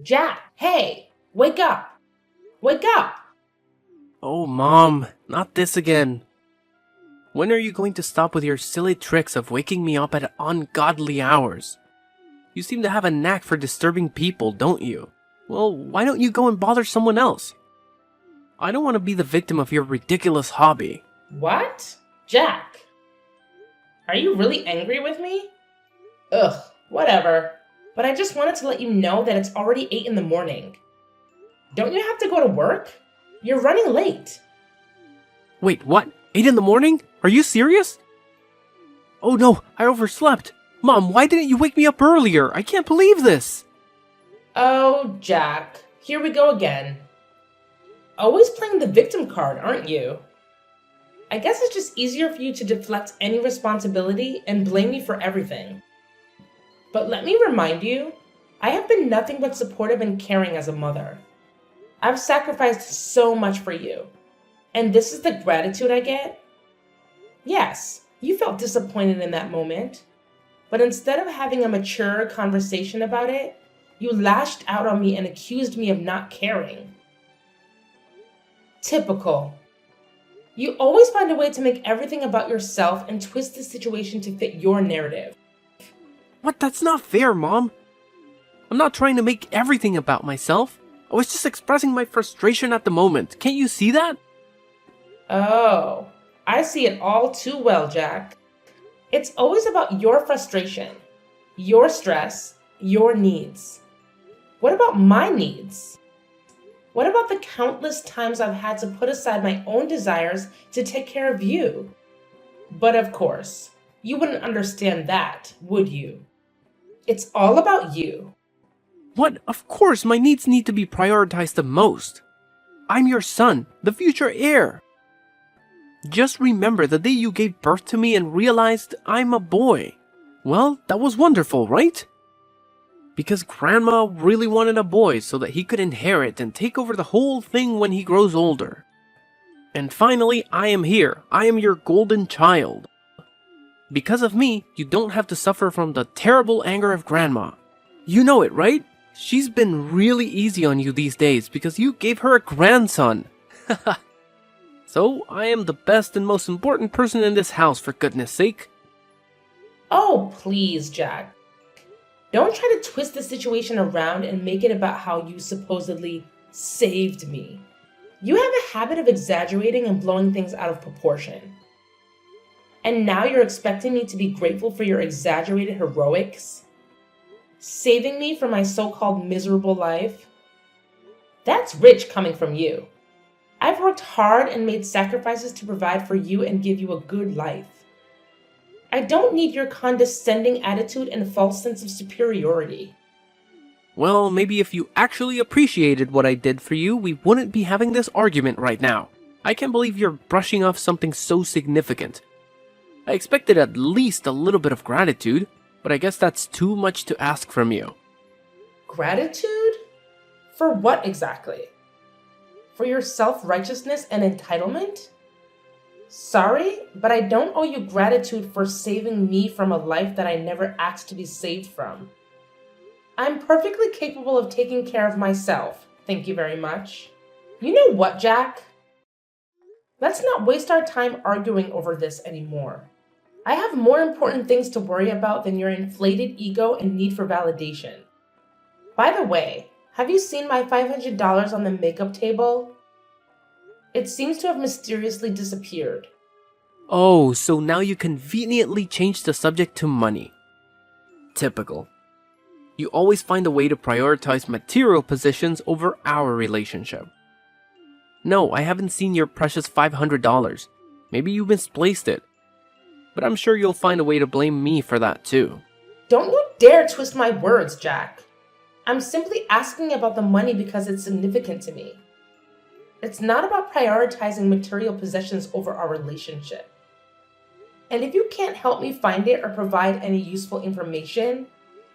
Jack, hey, wake up! Wake up! Oh, Mom, not this again. When are you going to stop with your silly tricks of waking me up at ungodly hours? You seem to have a knack for disturbing people, don't you? Well, why don't you go and bother someone else? I don't want to be the victim of your ridiculous hobby. What? Jack, are you really angry with me? Ugh, whatever. But I just wanted to let you know that it's already 8 in the morning. Don't you have to go to work? You're running late. Wait, what? 8 in the morning? Are you serious? Oh no, I overslept. Mom, why didn't you wake me up earlier? I can't believe this. Oh, Jack, here we go again. Always playing the victim card, aren't you? I guess it's just easier for you to deflect any responsibility and blame me for everything. But let me remind you, I have been nothing but supportive and caring as a mother. I've sacrificed so much for you. And this is the gratitude I get? Yes, you felt disappointed in that moment. But instead of having a mature conversation about it, you lashed out on me and accused me of not caring. Typical. You always find a way to make everything about yourself and twist the situation to fit your narrative. What? That's not fair, Mom. I'm not trying to make everything about myself. I was just expressing my frustration at the moment. Can't you see that? Oh, I see it all too well, Jack. It's always about your frustration, your stress, your needs. What about my needs? What about the countless times I've had to put aside my own desires to take care of you? But of course, you wouldn't understand that, would you? It's all about you. What? Of course, my needs need to be prioritized the most. I'm your son, the future heir. Just remember the day you gave birth to me and realized I'm a boy. Well, that was wonderful, right? Because Grandma really wanted a boy so that he could inherit and take over the whole thing when he grows older. And finally, I am here. I am your golden child. Because of me, you don't have to suffer from the terrible anger of Grandma. You know it, right? She's been really easy on you these days because you gave her a grandson. So, I am the best and most important person in this house, for goodness sake. Oh, please, Jack. Don't try to twist the situation around and make it about how you supposedly saved me. You have a habit of exaggerating and blowing things out of proportion. And now you're expecting me to be grateful for your exaggerated heroics? Saving me from my so-called miserable life? That's rich coming from you. I've worked hard and made sacrifices to provide for you and give you a good life. I don't need your condescending attitude and false sense of superiority. Well, maybe if you actually appreciated what I did for you, we wouldn't be having this argument right now. I can't believe you're brushing off something so significant. I expected at least a little bit of gratitude, but I guess that's too much to ask from you. Gratitude? For what exactly? For your self-righteousness and entitlement? Sorry, but I don't owe you gratitude for saving me from a life that I never asked to be saved from. I'm perfectly capable of taking care of myself, thank you very much. You know what, Jack? Let's not waste our time arguing over this anymore. I have more important things to worry about than your inflated ego and need for validation. By the way, have you seen my $500 on the makeup table? It seems to have mysteriously disappeared. Oh, so now you conveniently changed the subject to money. Typical. You always find a way to prioritize material possessions over our relationship. No, I haven't seen your precious $500. Maybe you misplaced it. But I'm sure you'll find a way to blame me for that too. Don't you dare twist my words, Jack. I'm simply asking about the money because it's significant to me. It's not about prioritizing material possessions over our relationship. And if you can't help me find it or provide any useful information,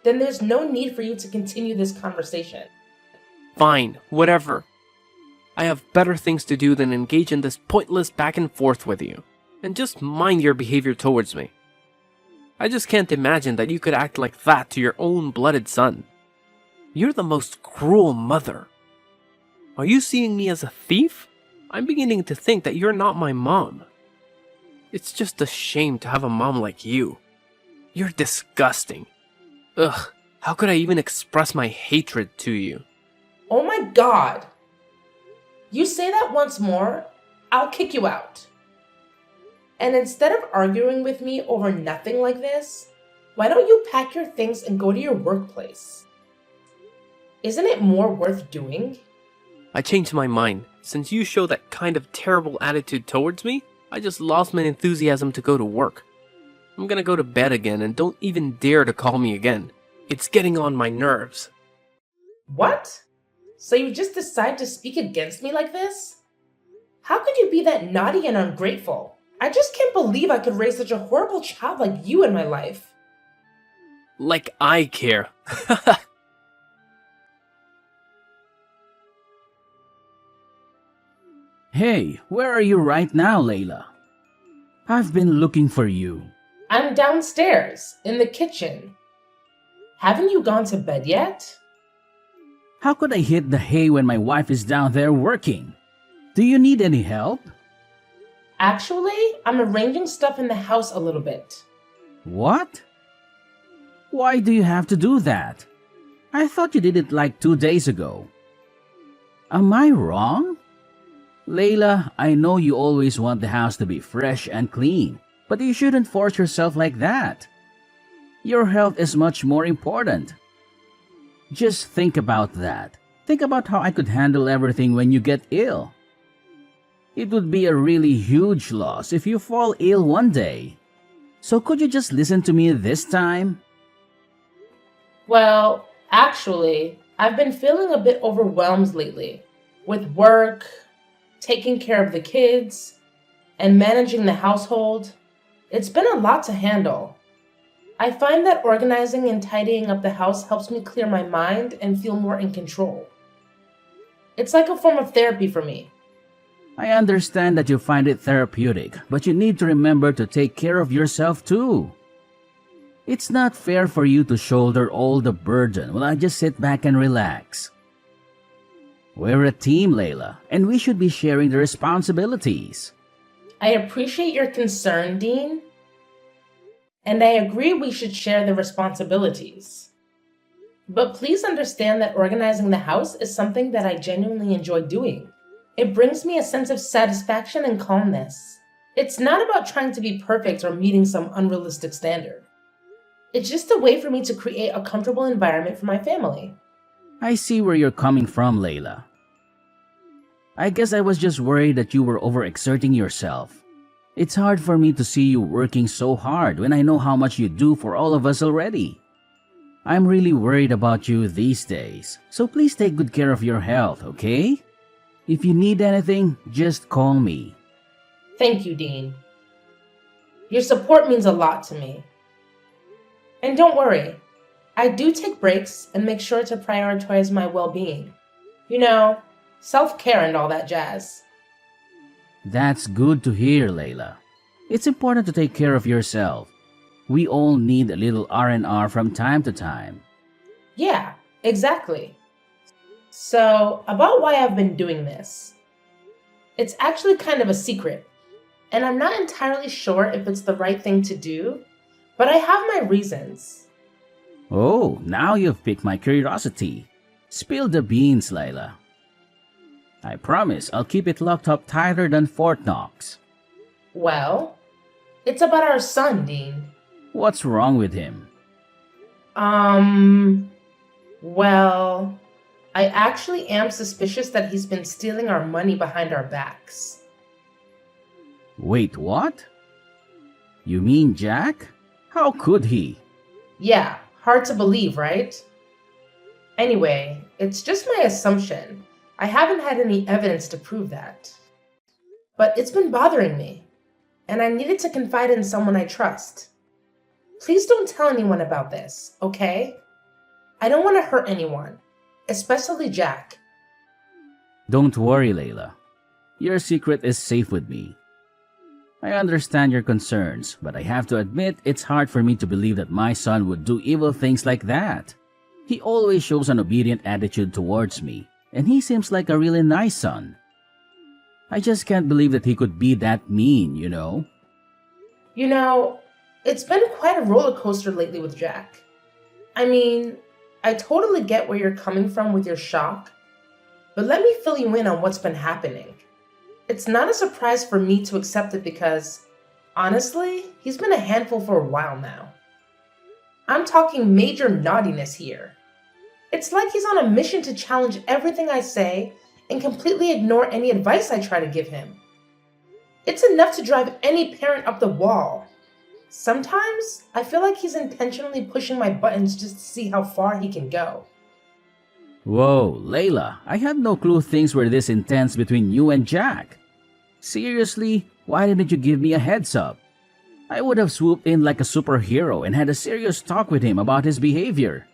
then there's no need for you to continue this conversation. Fine, whatever. I have better things to do than engage in this pointless back and forth with you. And just mind your behavior towards me. I just can't imagine that you could act like that to your own blooded son. You're the most cruel mother. Are you seeing me as a thief? I'm beginning to think that you're not my mom. It's just a shame to have a mom like you. You're disgusting. Ugh, how could I even express my hatred to you? Oh my god! You say that once more, I'll kick you out. And instead of arguing with me over nothing like this, why don't you pack your things and go to your workplace? Isn't it more worth doing? I changed my mind. Since you show that kind of terrible attitude towards me, I just lost my enthusiasm to go to work. I'm gonna go to bed again and don't even dare to call me again. It's getting on my nerves. What? So you just decide to speak against me like this? How could you be that naughty and ungrateful? I just can't believe I could raise such a horrible child like you in my life. Like I care. Hey, where are you right now, Layla? I've been looking for you. I'm downstairs, in the kitchen. Haven't you gone to bed yet? How could I hit the hay when my wife is down there working? Do you need any help? Actually, I'm arranging stuff in the house a little bit. What? Why do you have to do that? I thought you did it like 2 days ago. Am I wrong? Layla, I know you always want the house to be fresh and clean, but you shouldn't force yourself like that. Your health is much more important. Just think about that. Think about how I could handle everything when you get ill. It would be a really huge loss if you fall ill one day. So could you just listen to me this time? Well, actually, I've been feeling a bit overwhelmed lately with work, taking care of the kids, and managing the household. It's been a lot to handle. I find that organizing and tidying up the house helps me clear my mind and feel more in control. It's like a form of therapy for me. I understand that you find it therapeutic, but you need to remember to take care of yourself too. It's not fair for you to shoulder all the burden while I just sit back and relax. We're a team, Layla, and we should be sharing the responsibilities. I appreciate your concern, Dean, and I agree we should share the responsibilities. But please understand that organizing the house is something that I genuinely enjoy doing. It brings me a sense of satisfaction and calmness. It's not about trying to be perfect or meeting some unrealistic standard. It's just a way for me to create a comfortable environment for my family. I see where you're coming from, Layla. I guess I was just worried that you were overexerting yourself. It's hard for me to see you working so hard when I know how much you do for all of us already. I'm really worried about you these days, so please take good care of your health, okay? If you need anything, just call me. Thank you, Dean. Your support means a lot to me. And don't worry, I do take breaks and make sure to prioritize my well-being. You know, self-care and all that jazz. That's good to hear, Layla. It's important to take care of yourself. We all need a little R&R from time to time. Yeah, exactly. So, about why I've been doing this. It's actually kind of a secret, and I'm not entirely sure if it's the right thing to do, but I have my reasons. Oh, now you've piqued my curiosity. Spill the beans, Layla. I promise I'll keep it locked up tighter than Fort Knox. Well, it's about our son, Dean. What's wrong with him? Well, I actually am suspicious that he's been stealing our money behind our backs. Wait, what? You mean Jack? How could he? Yeah, hard to believe, right? Anyway, it's just my assumption. I haven't had any evidence to prove that. But it's been bothering me, and I needed to confide in someone I trust. Please don't tell anyone about this, okay? I don't want to hurt anyone, especially Jack. Don't worry, Layla. Your secret is safe with me. I understand your concerns, but I have to admit it's hard for me to believe that my son would do evil things like that. He always shows an obedient attitude towards me, and he seems like a really nice son. I just can't believe that he could be that mean, you know? You know, it's been quite a roller coaster lately with Jack. I mean, I totally get where you're coming from with your shock, but let me fill you in on what's been happening. It's not a surprise for me to accept it because, honestly, he's been a handful for a while now. I'm talking major naughtiness here. It's like he's on a mission to challenge everything I say and completely ignore any advice I try to give him. It's enough to drive any parent up the wall. Sometimes I feel like he's intentionally pushing my buttons just to see how far he can go. Whoa, Layla, I had no clue things were this intense between you and Jack. Seriously, why didn't you give me a heads up? I would have swooped in like a superhero and had a serious talk with him about his behavior.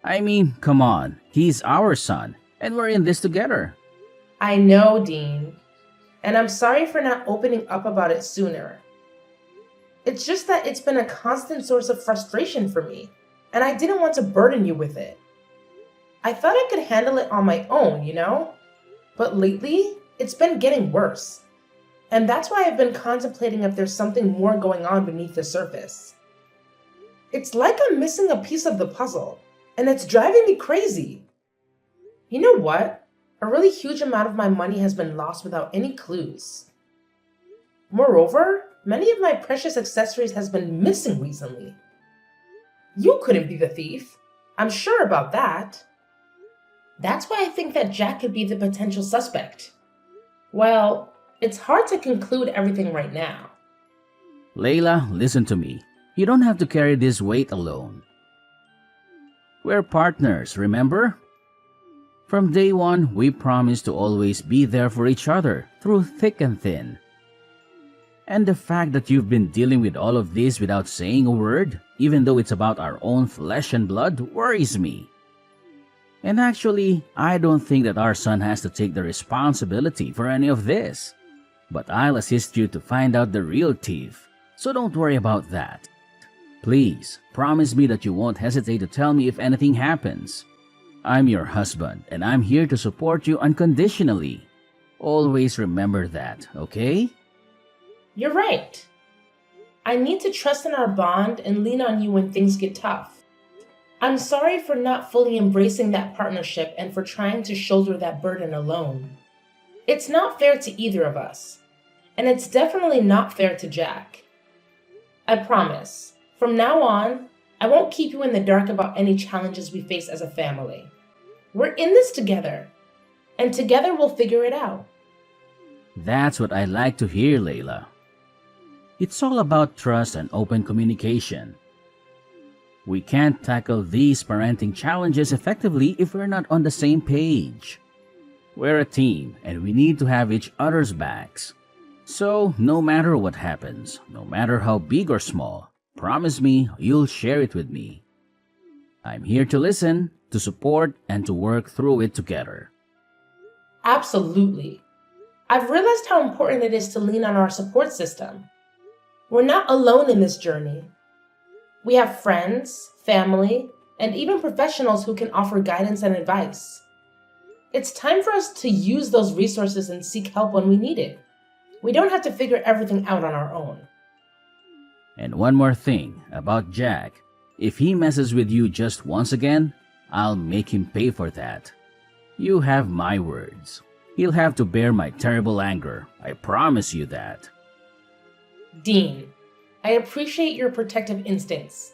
I mean, come on, he's our son, and we're in this together. I know, Dean, and I'm sorry for not opening up about it sooner. It's just that it's been a constant source of frustration for me, and I didn't want to burden you with it. I thought I could handle it on my own, you know? But lately, it's been getting worse. And that's why I've been contemplating if there's something more going on beneath the surface. It's like I'm missing a piece of the puzzle, and it's driving me crazy. You know what? A really huge amount of my money has been lost without any clues. Moreover, many of my precious accessories has been missing recently. You couldn't be the thief. I'm sure about that. That's why I think that Jack could be the potential suspect. Well, it's hard to conclude everything right now. Layla, listen to me. You don't have to carry this weight alone. We're partners, remember? From day one, we promised to always be there for each other, through thick and thin. And the fact that you've been dealing with all of this without saying a word, even though it's about our own flesh and blood, worries me. And actually, I don't think that our son has to take the responsibility for any of this. But I'll assist you to find out the real thief, so don't worry about that. Please, promise me that you won't hesitate to tell me if anything happens. I'm your husband, and I'm here to support you unconditionally. Always remember that, okay? You're right. I need to trust in our bond and lean on you when things get tough. I'm sorry for not fully embracing that partnership and for trying to shoulder that burden alone. It's not fair to either of us, and it's definitely not fair to Jack. I promise, from now on, I won't keep you in the dark about any challenges we face as a family. We're in this together, and together we'll figure it out. That's what I like to hear, Layla. It's all about trust and open communication. We can't tackle these parenting challenges effectively if we're not on the same page. We're a team, and we need to have each other's backs. So, no matter what happens, no matter how big or small, promise me you'll share it with me. I'm here to listen, to support, and to work through it together. Absolutely. I've realized how important it is to lean on our support system. We're not alone in this journey. We have friends, family, and even professionals who can offer guidance and advice. It's time for us to use those resources and seek help when we need it. We don't have to figure everything out on our own. And one more thing about Jack. If he messes with you just once again, I'll make him pay for that. You have my words. He'll have to bear my terrible anger. I promise you that. Dean, I appreciate your protective instincts,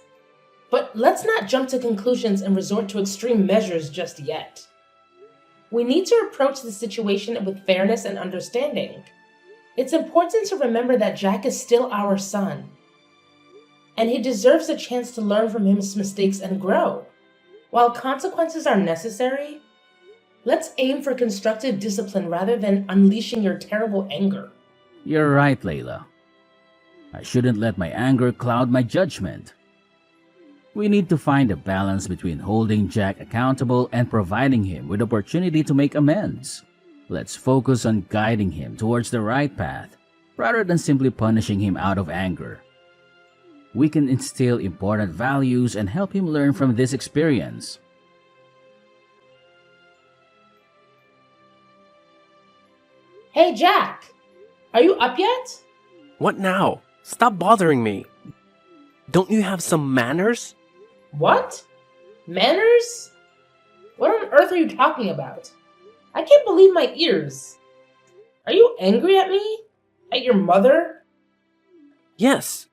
but let's not jump to conclusions and resort to extreme measures just yet. We need to approach the situation with fairness and understanding. It's important to remember that Jack is still our son, and he deserves a chance to learn from his mistakes and grow. While consequences are necessary, let's aim for constructive discipline rather than unleashing your terrible anger. You're right, Layla. I shouldn't let my anger cloud my judgment. We need to find a balance between holding Jack accountable and providing him with opportunity to make amends. Let's focus on guiding him towards the right path, rather than simply punishing him out of anger. We can instill important values and help him learn from this experience. Hey, Jack! Are you up yet? What now? Stop bothering me. Don't you have some manners? What? Manners? What on earth are you talking about? I can't believe my ears. Are you angry at me? At your mother? Yes.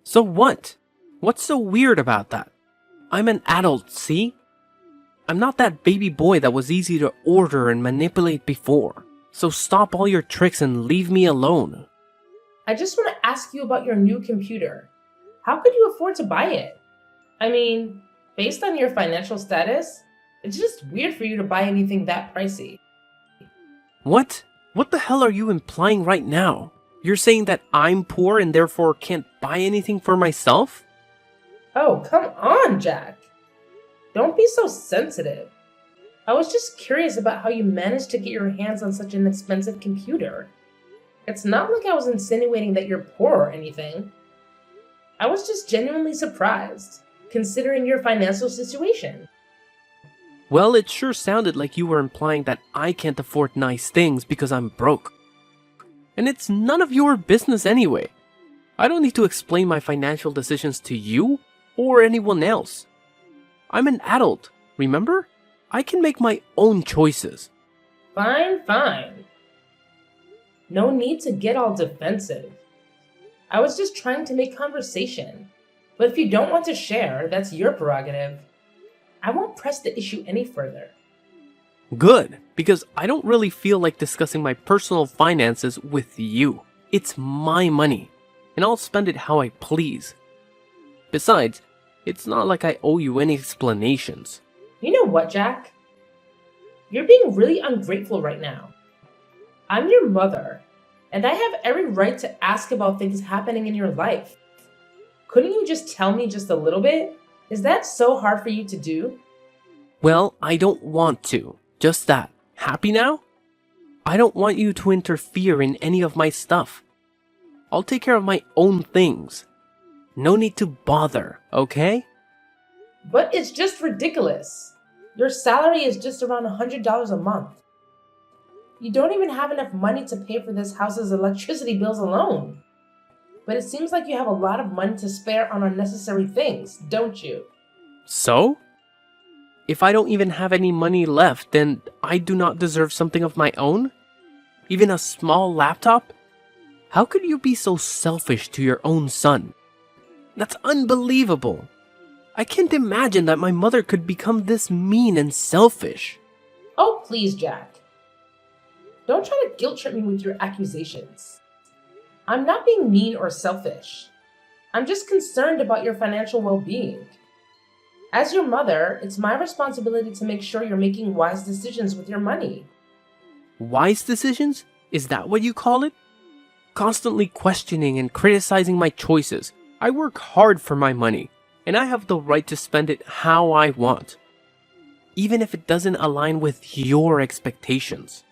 So what? What's so weird about that? I'm an adult, see? I'm not that baby boy that was easy to order and manipulate before. So stop all your tricks and leave me alone. I just want to ask you about your new computer. How could you afford to buy it? I mean, based on your financial status, it's just weird for you to buy anything that pricey. What? What the hell are you implying right now? You're saying that I'm poor and therefore can't buy anything for myself? Oh, come on, Jack. Don't be so sensitive. I was just curious about how you managed to get your hands on such an expensive computer. It's not like I was insinuating that you're poor or anything. I was just genuinely surprised, considering your financial situation. Well, it sure sounded like you were implying that I can't afford nice things because I'm broke. And it's none of your business anyway. I don't need to explain my financial decisions to you or anyone else. I'm an adult, remember? I can make my own choices. Fine. No need to get all defensive. I was just trying to make conversation. But if you don't want to share, that's your prerogative. I won't press the issue any further. Good, because I don't really feel like discussing my personal finances with you. It's my money, and I'll spend it how I please. Besides, it's not like I owe you any explanations. You know what, Jack? You're being really ungrateful right now. I'm your mother, and I have every right to ask about things happening in your life. Couldn't you just tell me just a little bit? Is that so hard for you to do? Well, I don't want to. Just that. Happy now? I don't want you to interfere in any of my stuff. I'll take care of my own things. No need to bother, okay? But it's just ridiculous. Your salary is just around $100 a month. You don't even have enough money to pay for this house's electricity bills alone. But it seems like you have a lot of money to spare on unnecessary things, don't you? So? If I don't even have any money left, then I do not deserve something of my own? Even a small laptop? How could you be so selfish to your own son? That's unbelievable. I can't imagine that my mother could become this mean and selfish. Oh, please, Jack. Don't try to guilt trip me with your accusations. I'm not being mean or selfish. I'm just concerned about your financial well-being. As your mother, it's my responsibility to make sure you're making wise decisions with your money. Wise decisions? Is that what you call it? Constantly questioning and criticizing my choices. I work hard for my money, and I have the right to spend it how I want, even if it doesn't align with your expectations.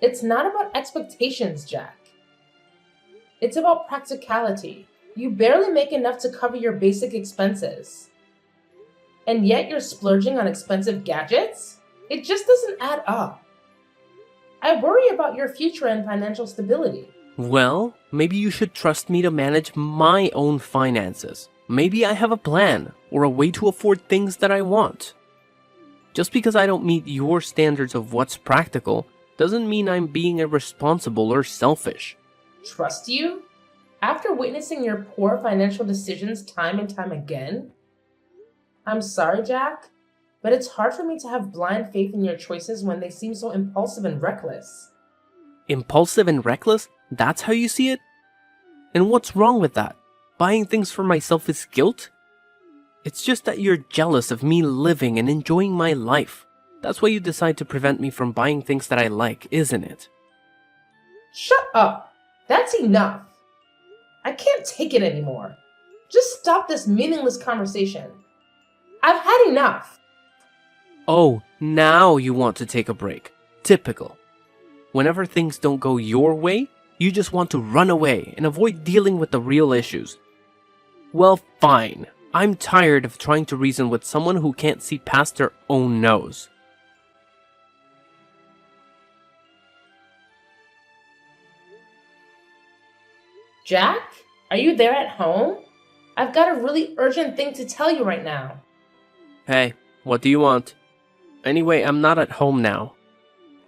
It's not about expectations, Jack. It's about practicality. You barely make enough to cover your basic expenses. And yet you're splurging on expensive gadgets? It just doesn't add up. I worry about your future and financial stability. Well, maybe you should trust me to manage my own finances. Maybe I have a plan or a way to afford things that I want. Just because I don't meet your standards of what's practical doesn't mean I'm being irresponsible or selfish. Trust you? After witnessing your poor financial decisions time and time again? I'm sorry, Jack, but it's hard for me to have blind faith in your choices when they seem so impulsive and reckless. Impulsive and reckless? That's how you see it? And what's wrong with that? Buying things for myself is guilt? It's just that you're jealous of me living and enjoying my life. That's why you decide to prevent me from buying things that I like, isn't it? Shut up! That's enough! I can't take it anymore. Just stop this meaningless conversation. I've had enough. Oh, now you want to take a break. Typical. Whenever things don't go your way, you just want to run away and avoid dealing with the real issues. Well, fine. I'm tired of trying to reason with someone who can't see past their own nose. Jack, are you there at home? I've got a really urgent thing to tell you right now. Hey, what do you want? Anyway, I'm not at home now.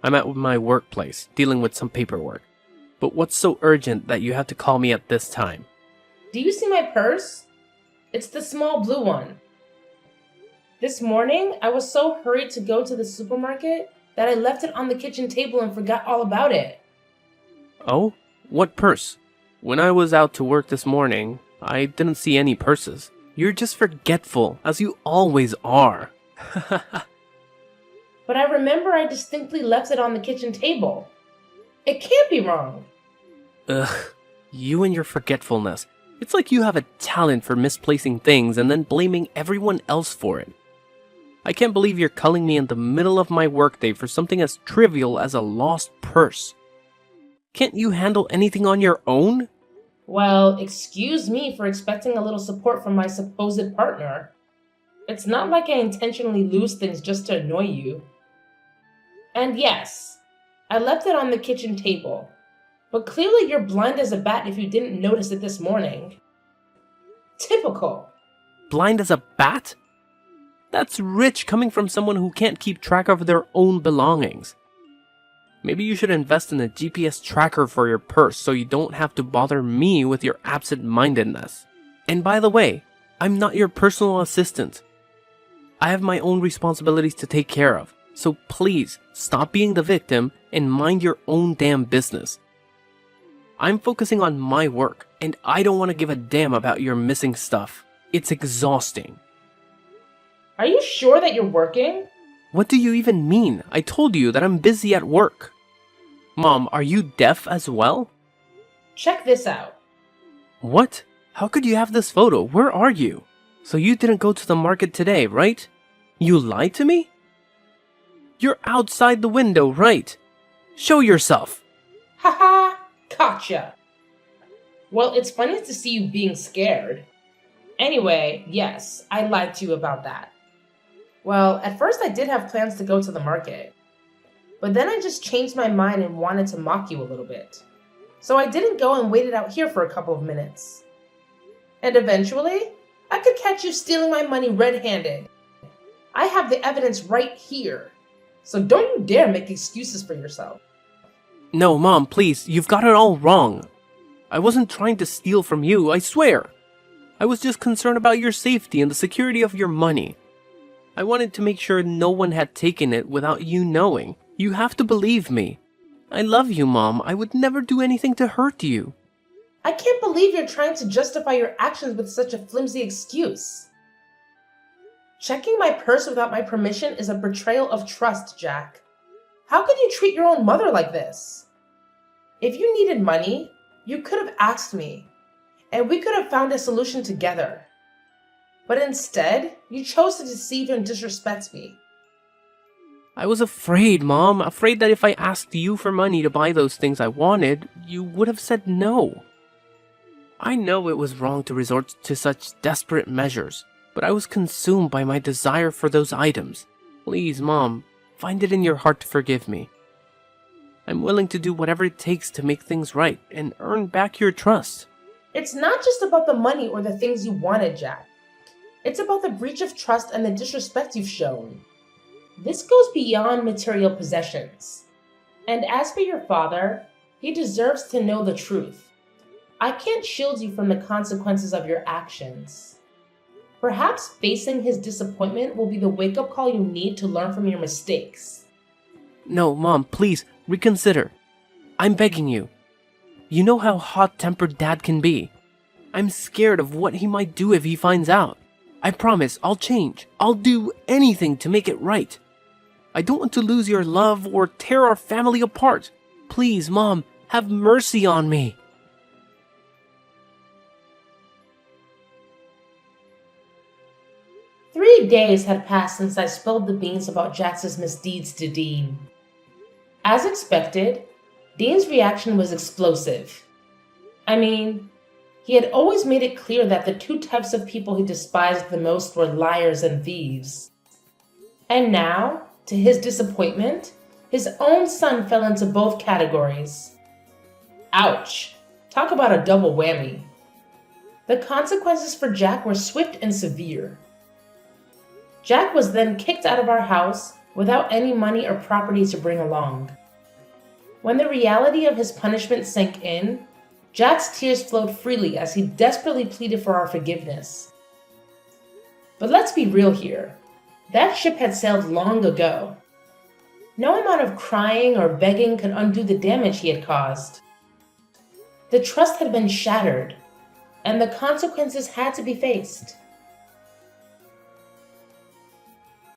I'm at my workplace, dealing with some paperwork. But what's so urgent that you have to call me at this time? Do you see my purse? It's the small blue one. This morning, I was so hurried to go to the supermarket that I left it on the kitchen table and forgot all about it. Oh? What purse? When I was out to work this morning, I didn't see any purses. You're just forgetful, as you always are. But I remember I distinctly left it on the kitchen table. It can't be wrong. Ugh, you and your forgetfulness. It's like you have a talent for misplacing things and then blaming everyone else for it. I can't believe you're calling me in the middle of my workday for something as trivial as a lost purse. Can't you handle anything on your own? Well, excuse me for expecting a little support from my supposed partner. It's not like I intentionally lose things just to annoy you. And yes, I left it on the kitchen table. But clearly you're blind as a bat if you didn't notice it this morning. Typical. Blind as a bat? That's rich coming from someone who can't keep track of their own belongings. Maybe you should invest in a GPS tracker for your purse so you don't have to bother me with your absent-mindedness. And by the way, I'm not your personal assistant. I have my own responsibilities to take care of, so please stop being the victim and mind your own damn business. I'm focusing on my work, and I don't want to give a damn about your missing stuff. It's exhausting. Are you sure that you're working? What do you even mean? I told you that I'm busy at work. Mom, are you deaf as well? Check this out. What? How could you have this photo? Where are you? So you didn't go to the market today, right? You lied to me? You're outside the window, right? Show yourself. Haha, gotcha. Well, it's funny to see you being scared. Anyway, yes, I lied to you about that. Well, at first I did have plans to go to the market. But then I just changed my mind and wanted to mock you a little bit. So I didn't go and waited out here for a couple of minutes. And eventually, I could catch you stealing my money red-handed. I have the evidence right here. So don't you dare make excuses for yourself. No, Mom, please, you've got it all wrong. I wasn't trying to steal from you, I swear. I was just concerned about your safety and the security of your money. I wanted to make sure no one had taken it without you knowing. You have to believe me. I love you, Mom. I would never do anything to hurt you. I can't believe you're trying to justify your actions with such a flimsy excuse. Checking my purse without my permission is a betrayal of trust, Jack. How could you treat your own mother like this? If you needed money, you could have asked me, and we could have found a solution together. But instead, you chose to deceive and disrespect me. I was afraid, Mom. Afraid that if I asked you for money to buy those things I wanted, you would have said no. I know it was wrong to resort to such desperate measures, but I was consumed by my desire for those items. Please, Mom, find it in your heart to forgive me. I'm willing to do whatever it takes to make things right and earn back your trust. It's not just about the money or the things you wanted, Jack. It's about the breach of trust and the disrespect you've shown. This goes beyond material possessions. And as for your father, he deserves to know the truth. I can't shield you from the consequences of your actions. Perhaps facing his disappointment will be the wake-up call you need to learn from your mistakes. No, Mom, please, reconsider. I'm begging you. You know how hot-tempered Dad can be. I'm scared of what he might do if he finds out. I promise I'll change. I'll do anything to make it right. I don't want to lose your love or tear our family apart. Please, Mom, have mercy on me. "3 days had passed since I spilled the beans about Jax's misdeeds to Dean. As expected, Dean's reaction was explosive. I mean, He had always made it clear that the two types of people he despised the most were liars and thieves. And now, to his disappointment, his own son fell into both categories. Ouch! Talk about a double whammy. The consequences for Jack were swift and severe. Jack was then kicked out of our house without any money or property to bring along. When the reality of his punishment sank in, Jack's tears flowed freely as he desperately pleaded for our forgiveness. But let's be real here. That ship had sailed long ago. No amount of crying or begging could undo the damage he had caused. The trust had been shattered, and the consequences had to be faced.